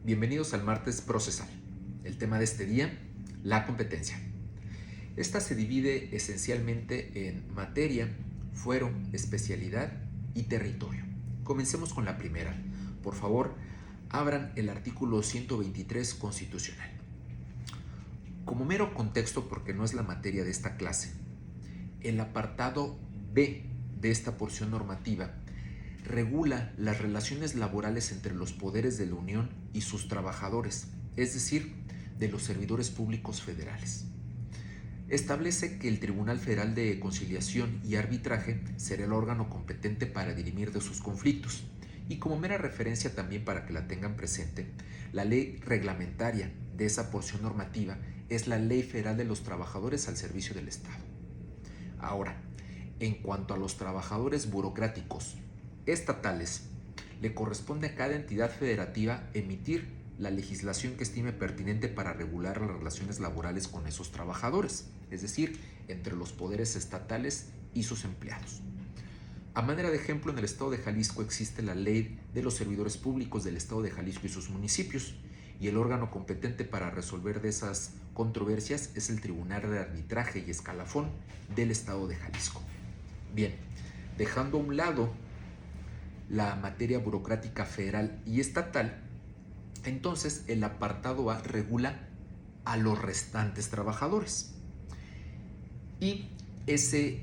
Bienvenidos al martes procesal. El tema de este día, la competencia. Esta se divide esencialmente en materia, fuero, especialidad y territorio. Comencemos con la primera. Por favor, abran el artículo 123 constitucional. Como mero contexto, porque no es la materia de esta clase, el apartado B de esta porción normativa regula las relaciones laborales entre los poderes de la Unión y sus trabajadores, es decir, de los servidores públicos federales. Establece que el Tribunal Federal de Conciliación y Arbitraje será el órgano competente para dirimir de sus conflictos. Y como mera referencia también para que la tengan presente, la ley reglamentaria de esa porción normativa es la Ley Federal de los Trabajadores al Servicio del Estado. Ahora, en cuanto a los trabajadores burocráticos estatales, le corresponde a cada entidad federativa emitir la legislación que estime pertinente para regular las relaciones laborales con esos trabajadores, es decir, entre los poderes estatales y sus empleados. A manera de ejemplo, en el Estado de Jalisco existe la Ley de los Servidores Públicos del Estado de Jalisco y sus municipios, y el órgano competente para resolver de esas controversias es el Tribunal de Arbitraje y Escalafón del Estado de Jalisco. Bien, dejando a un lado la materia burocrática federal y estatal, entonces el apartado A regula a los restantes trabajadores. Y ese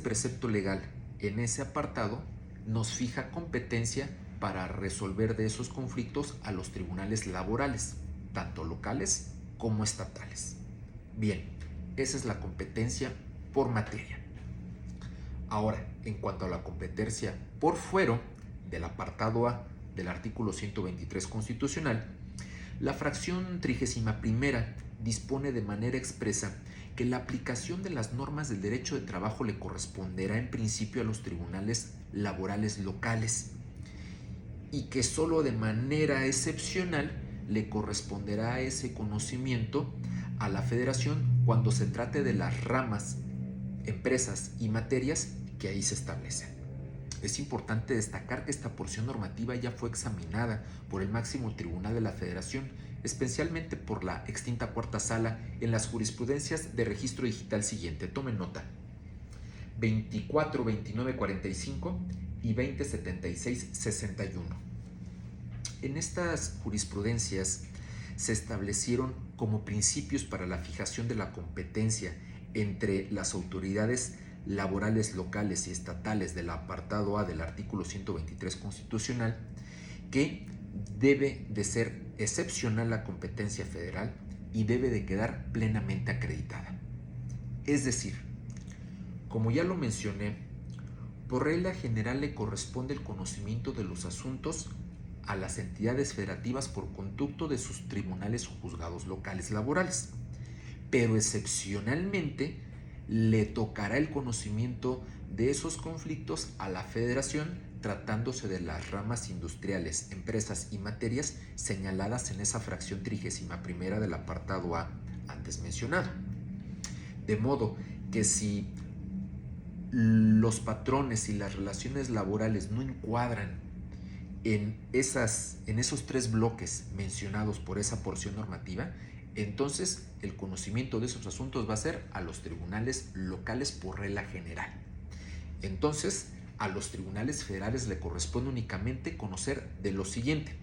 precepto legal en ese apartado nos fija competencia para resolver de esos conflictos a los tribunales laborales, tanto locales como estatales. Bien, esa es la competencia por materia. Ahora, en cuanto a la competencia por fuero del apartado A del artículo 123 constitucional, la fracción 31 dispone de manera expresa que la aplicación de las normas del derecho de trabajo le corresponderá en principio a los tribunales laborales locales y que solo de manera excepcional le corresponderá ese conocimiento a la federación cuando se trate de las ramas, empresas y materias que ahí se establecen. Es importante destacar que esta porción normativa ya fue examinada por el máximo tribunal de la Federación, especialmente por la extinta cuarta sala en las jurisprudencias de registro digital siguiente. Tomen nota: 24-29-45 y 20-76-61. En estas jurisprudencias se establecieron como principios para la fijación de la competencia entre las autoridades laborales locales y estatales del apartado A del artículo 123 constitucional que debe de ser excepcional la competencia federal y debe de quedar plenamente acreditada. Es decir, como ya lo mencioné, por regla general le corresponde el conocimiento de los asuntos a las entidades federativas por conducto de sus tribunales o juzgados locales laborales, pero excepcionalmente le tocará el conocimiento de esos conflictos a la federación tratándose de las ramas industriales, empresas y materias señaladas en esa fracción 31 del apartado A antes mencionado. De modo que si los patrones y las relaciones laborales no encuadran en esos tres bloques mencionados por esa porción normativa, entonces el conocimiento de esos asuntos va a ser a los tribunales locales por regla general. Entonces, a los tribunales federales le corresponde únicamente conocer de lo siguiente.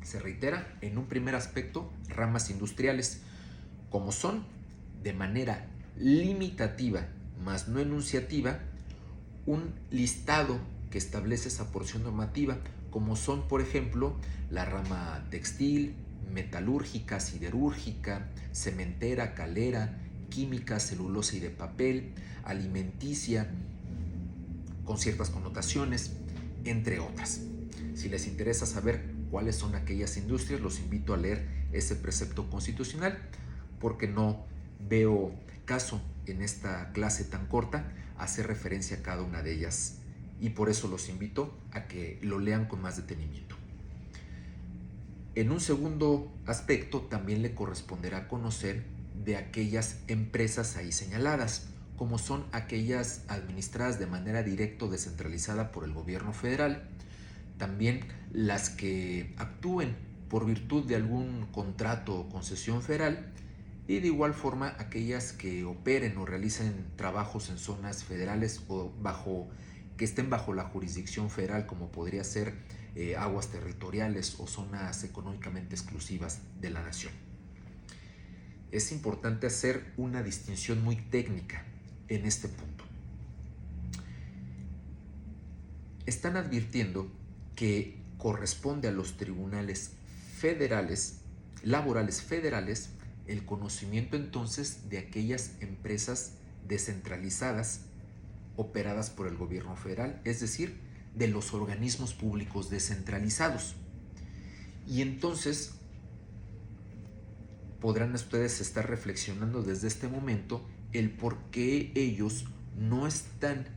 Se reitera en un primer aspecto ramas industriales, como son de manera limitativa, más no enunciativa, un listado que establece esa porción normativa, como son, por ejemplo, la rama textil, metalúrgica, siderúrgica, cementera, calera, química, celulosa y de papel, alimenticia, con ciertas connotaciones, entre otras. Si les interesa saber cuáles son aquellas industrias, los invito a leer ese precepto constitucional, porque no veo caso en esta clase tan corta hacer referencia a cada una de ellas, y por eso los invito a que lo lean con más detenimiento. En un segundo aspecto, también le corresponderá conocer de aquellas empresas ahí señaladas, como son aquellas administradas de manera directa o descentralizada por el gobierno federal, también las que actúen por virtud de algún contrato o concesión federal, y de igual forma aquellas que operen o realicen trabajos en zonas federales o que estén bajo la jurisdicción federal, como podría ser aguas territoriales o zonas económicamente exclusivas de la nación. Es importante hacer una distinción muy técnica en este punto. Están advirtiendo que corresponde a los tribunales federales, laborales federales, el conocimiento entonces de aquellas empresas descentralizadas operadas por el gobierno federal, es decir, de los organismos públicos descentralizados. Y entonces podrán ustedes estar reflexionando desde este momento el por qué ellos no están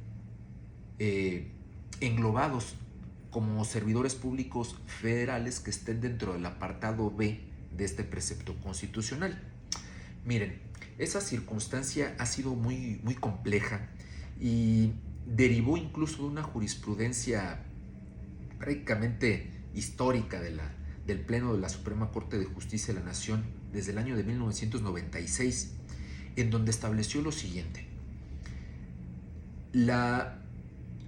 englobados como servidores públicos federales que estén dentro del apartado B de este precepto constitucional. Miren, esa circunstancia ha sido muy compleja y derivó incluso de una jurisprudencia prácticamente histórica del Pleno de la Suprema Corte de Justicia de la Nación desde el año de 1996, en donde estableció lo siguiente: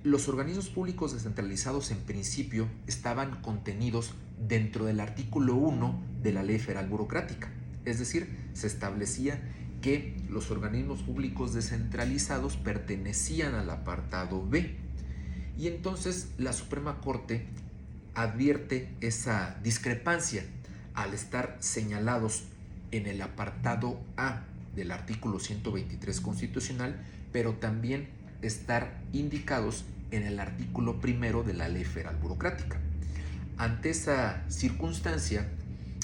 los organismos públicos descentralizados en principio estaban contenidos dentro del artículo 1 de la Ley Federal Burocrática, es decir, se establecía que los organismos públicos descentralizados pertenecían al apartado B. Y entonces la Suprema Corte advierte esa discrepancia al estar señalados en el apartado A del artículo 123 constitucional, pero también estar indicados en el artículo primero de la Ley Federal Burocrática. Ante esa circunstancia,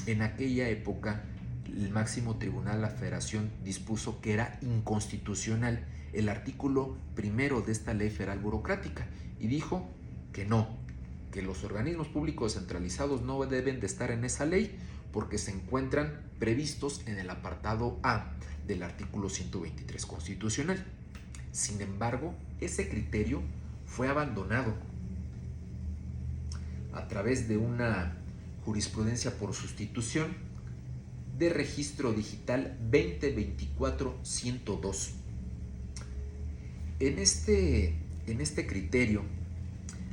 en aquella época, el máximo tribunal de la Federación dispuso que era inconstitucional el artículo primero de esta Ley Federal Burocrática y dijo que no, que los organismos públicos descentralizados no deben de estar en esa ley porque se encuentran previstos en el apartado A del artículo 123 constitucional. Sin embargo, ese criterio fue abandonado a través de una jurisprudencia por sustitución de registro digital 2024-102. En este criterio,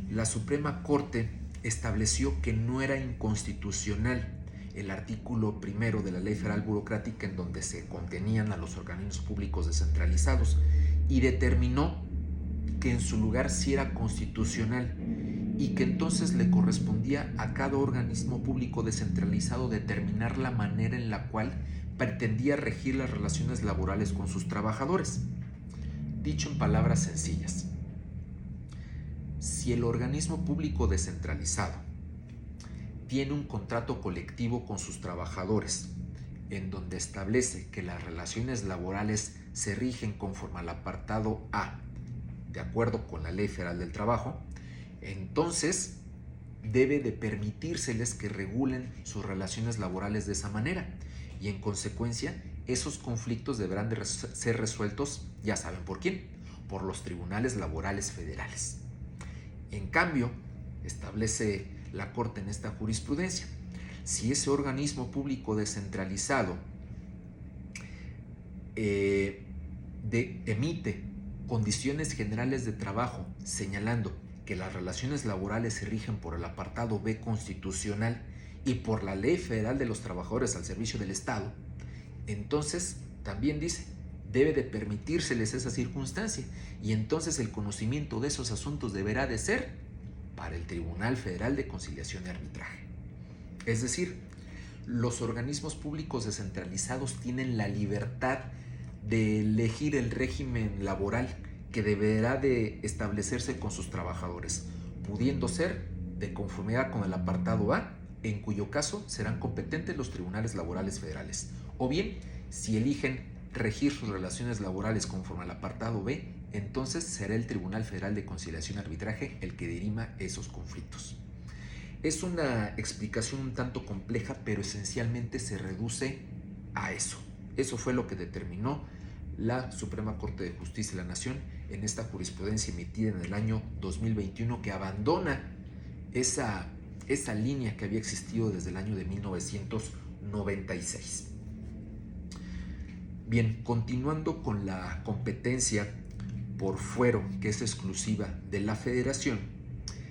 la Suprema Corte estableció que no era inconstitucional el artículo primero de la Ley Federal Burocrática, en donde se contenían a los organismos públicos descentralizados, y determinó que en su lugar sí era constitucional y que entonces le correspondía a cada organismo público descentralizado determinar la manera en la cual pretendía regir las relaciones laborales con sus trabajadores. Dicho en palabras sencillas, si el organismo público descentralizado tiene un contrato colectivo con sus trabajadores, en donde establece que las relaciones laborales se rigen conforme al apartado A, de acuerdo con la Ley Federal del Trabajo, entonces debe de permitírseles que regulen sus relaciones laborales de esa manera, y en consecuencia esos conflictos deberán de ser resueltos, ya saben por quién, por los tribunales laborales federales. En cambio, establece la Corte en esta jurisprudencia, si ese organismo público descentralizado emite condiciones generales de trabajo señalando que las relaciones laborales se rigen por el apartado B constitucional y por la Ley Federal de los Trabajadores al Servicio del Estado, entonces también dice, debe de permitírseles esa circunstancia, y entonces el conocimiento de esos asuntos deberá de ser para el Tribunal Federal de Conciliación y Arbitraje. Es decir, los organismos públicos descentralizados tienen la libertad de elegir el régimen laboral que deberá de establecerse con sus trabajadores, pudiendo ser de conformidad con el apartado A, en cuyo caso serán competentes los tribunales laborales federales, o bien, si eligen regir sus relaciones laborales conforme al apartado B, entonces será el Tribunal Federal de Conciliación y Arbitraje el que dirima esos conflictos. Es una explicación un tanto compleja, pero esencialmente se reduce a eso. Eso fue lo que determinó la Suprema Corte de Justicia de la Nación en esta jurisprudencia emitida en el año 2021, que abandona esa esa línea que había existido desde el año de 1996. Bien, continuando con la competencia por fuero, que es exclusiva de la federación,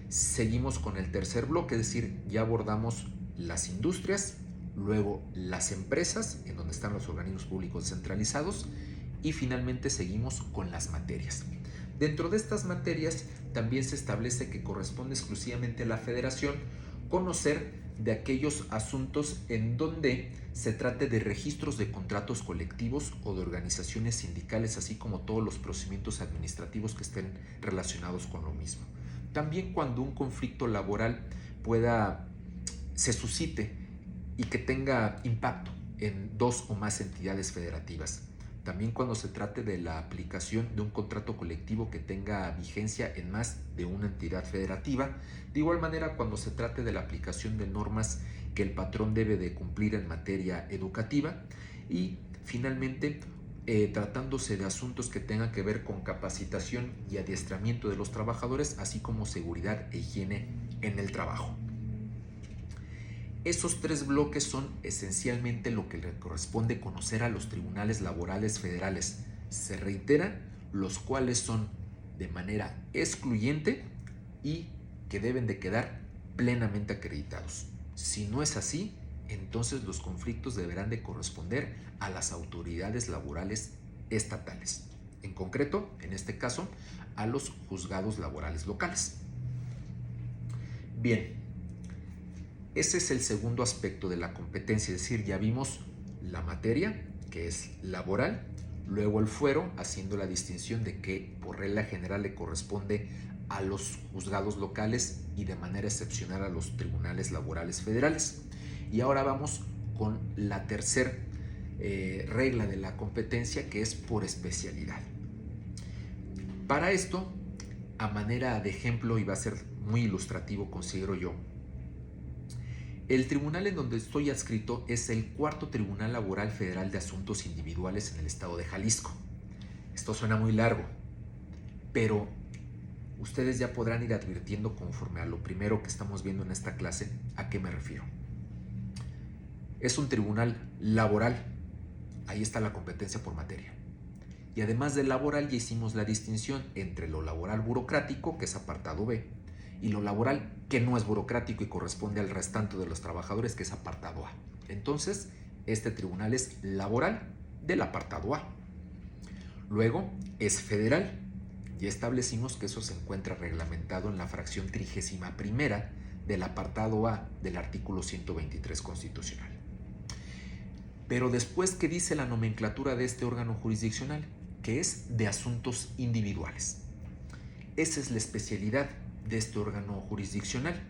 seguimos con el tercer bloque, es decir, ya abordamos las industrias, luego las empresas, en donde están los organismos públicos descentralizados, y finalmente seguimos con las materias. Dentro de estas materias también se establece que corresponde exclusivamente a la federación conocer de aquellos asuntos en donde se trate de registros de contratos colectivos o de organizaciones sindicales, así como todos los procedimientos administrativos que estén relacionados con lo mismo. También cuando un conflicto laboral se suscite y que tenga impacto en dos o más entidades federativas. También cuando se trate de la aplicación de un contrato colectivo que tenga vigencia en más de una entidad federativa. De igual manera, cuando se trate de la aplicación de normas que el patrón debe de cumplir en materia educativa. Y finalmente, tratándose de asuntos que tengan que ver con capacitación y adiestramiento de los trabajadores, así como seguridad e higiene en el trabajo. Esos tres bloques son esencialmente lo que le corresponde conocer a los tribunales laborales federales. Se reitera, los cuales son de manera excluyente y que deben de quedar plenamente acreditados. Si no es así, entonces los conflictos deberán de corresponder a las autoridades laborales estatales. En concreto, en este caso, a los juzgados laborales locales. Bien. Ese es el segundo aspecto de la competencia, es decir, ya vimos la materia, que es laboral, luego el fuero, haciendo la distinción de que por regla general le corresponde a los juzgados locales y de manera excepcional a los tribunales laborales federales. Y ahora vamos con la tercera regla de la competencia, que es por especialidad. Para esto, a manera de ejemplo, y va a ser muy ilustrativo, considero yo, el tribunal en donde estoy adscrito es el Cuarto Tribunal Laboral Federal de Asuntos Individuales en el estado de Jalisco. Esto suena muy largo, pero ustedes ya podrán ir advirtiendo conforme a lo primero que estamos viendo en esta clase a qué me refiero. Es un tribunal laboral, ahí está la competencia por materia. Y además de laboral ya hicimos la distinción entre lo laboral burocrático, que es apartado B, y lo laboral que no es burocrático y corresponde al restante de los trabajadores, que es apartado A. Entonces, este tribunal es laboral del apartado A. Luego, es federal. Ya establecimos que eso se encuentra reglamentado en la fracción 31ª del apartado A del artículo 123 constitucional. Pero después, ¿qué dice la nomenclatura de este órgano jurisdiccional? Que es de asuntos individuales. Esa es la especialidad de este órgano jurisdiccional.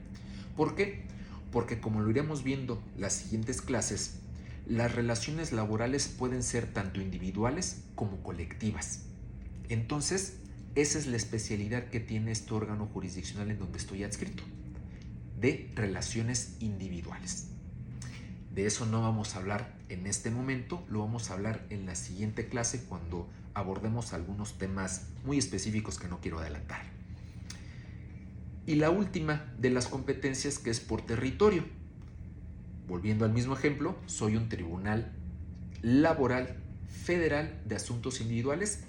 ¿Por qué? Porque, como lo iremos viendo las siguientes clases, las relaciones laborales pueden ser tanto individuales como colectivas. Entonces, esa es la especialidad que tiene este órgano jurisdiccional en donde estoy adscrito, de relaciones individuales. De eso no vamos a hablar en este momento, lo vamos a hablar en la siguiente clase cuando abordemos algunos temas muy específicos que no quiero adelantar. Y la última de las competencias, que es por territorio. Volviendo al mismo ejemplo, soy un tribunal laboral federal de asuntos individuales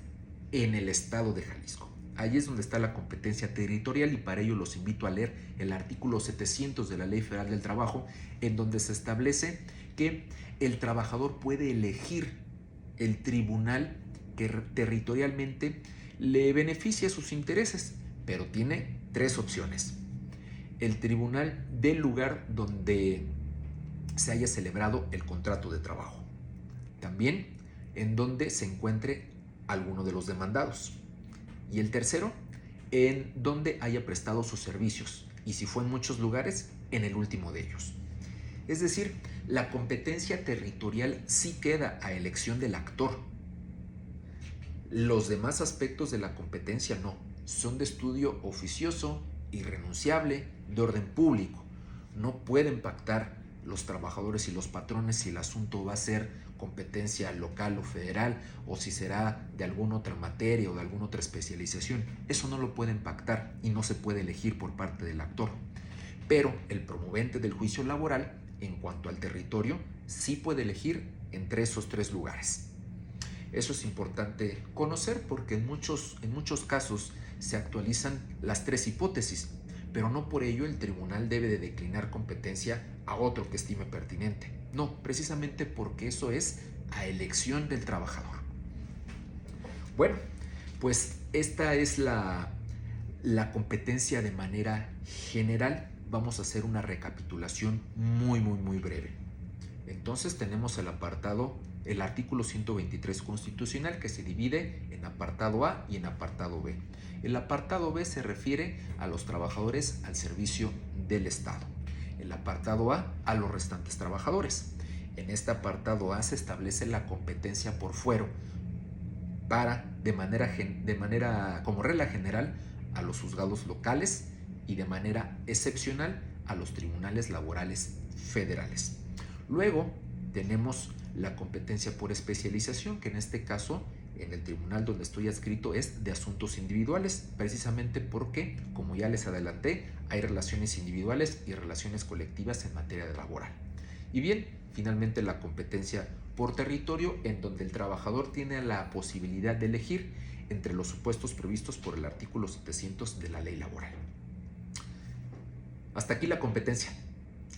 en el estado de Jalisco. Ahí es donde está la competencia territorial y para ello los invito a leer el artículo 700 de la Ley Federal del Trabajo, en donde se establece que el trabajador puede elegir el tribunal que territorialmente le beneficia sus intereses, pero tiene tres opciones. El tribunal del lugar donde se haya celebrado el contrato de trabajo. También en donde se encuentre alguno de los demandados. Y el tercero, en donde haya prestado sus servicios. Y si fue en muchos lugares, en el último de ellos. Es decir, la competencia territorial sí queda a elección del actor. Los demás aspectos de la competencia no. Son de estudio oficioso, irrenunciable, de orden público. No pueden pactar los trabajadores y los patrones si el asunto va a ser competencia local o federal o si será de alguna otra materia o de alguna otra especialización. Eso no lo pueden pactar y no se puede elegir por parte del actor. pero el promovente del juicio laboral, en cuanto al territorio, sí puede elegir entre esos tres lugares. Eso es importante conocer porque en muchos casos se actualizan las tres hipótesis, pero no por ello el tribunal debe de declinar competencia a otro que estime pertinente. No, precisamente porque eso es a elección del trabajador. Bueno, pues esta es la competencia de manera general. Vamos a hacer una recapitulación muy breve. Entonces tenemos el artículo 123 constitucional, que se divide en apartado A y en apartado B. El apartado B se refiere a los trabajadores al servicio del Estado. El apartado A a los restantes trabajadores. En este apartado A se establece la competencia por fuero como regla general a los juzgados locales y de manera excepcional a los tribunales laborales federales. Luego tenemos la competencia por especialización, que en este caso, en el tribunal donde estoy adscrito, es de asuntos individuales, precisamente porque, como ya les adelanté, hay relaciones individuales y relaciones colectivas en materia laboral. Y bien, finalmente la competencia por territorio, en donde el trabajador tiene la posibilidad de elegir entre los supuestos previstos por el artículo 700 de la ley laboral. Hasta aquí la competencia.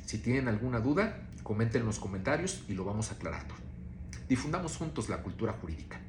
Si tienen alguna duda, comenten en los comentarios y lo vamos aclarando. Difundamos juntos la cultura jurídica.